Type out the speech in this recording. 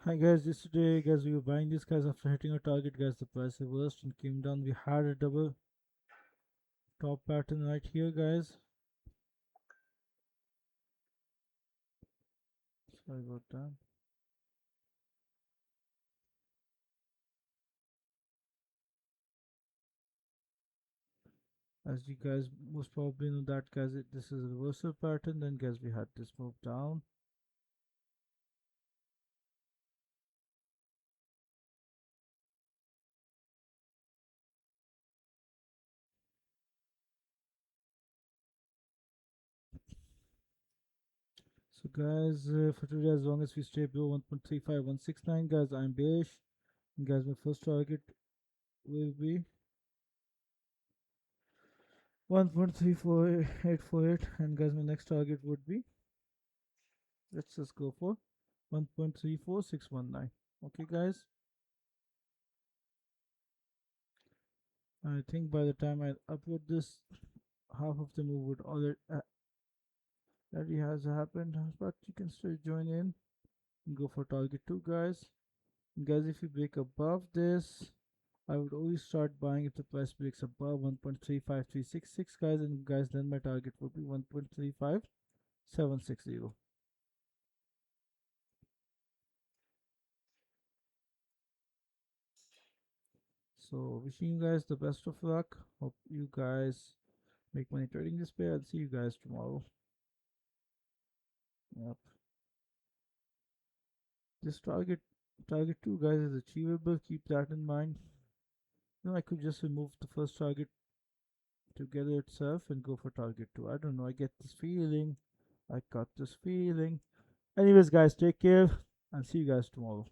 Hi guys, this today guys we were buying this guys after hitting a target guys. The price reversed and came down. We had a double top pattern right here guys. Sorry about that. As you guys most probably know that guys, this is a reversal pattern. Then guys we had this move down. So guys, for today, as long as we stay below 1.35169 guys, I'm bearish. And guys, my first target will be 1.34848, and guys my next target would be, let's just go for 1.34619. Okay guys, I think by the time I upload this, half of the move would already has happened, but you can still join in and go for target 2 guys. And guys, if you break above this, I would always start buying if the price breaks above 1.35366 guys, and guys then my target would be 1.35760. So wishing you guys the best of luck. Hope you guys make money trading this pair. I'll see you guys tomorrow. Yep. This target 2 guys is achievable. Keep that in mind. I could just remove the first target together itself and go for target 2. I don't know. I get this feeling. I got this feeling. Anyways, guys, take care and see you guys tomorrow.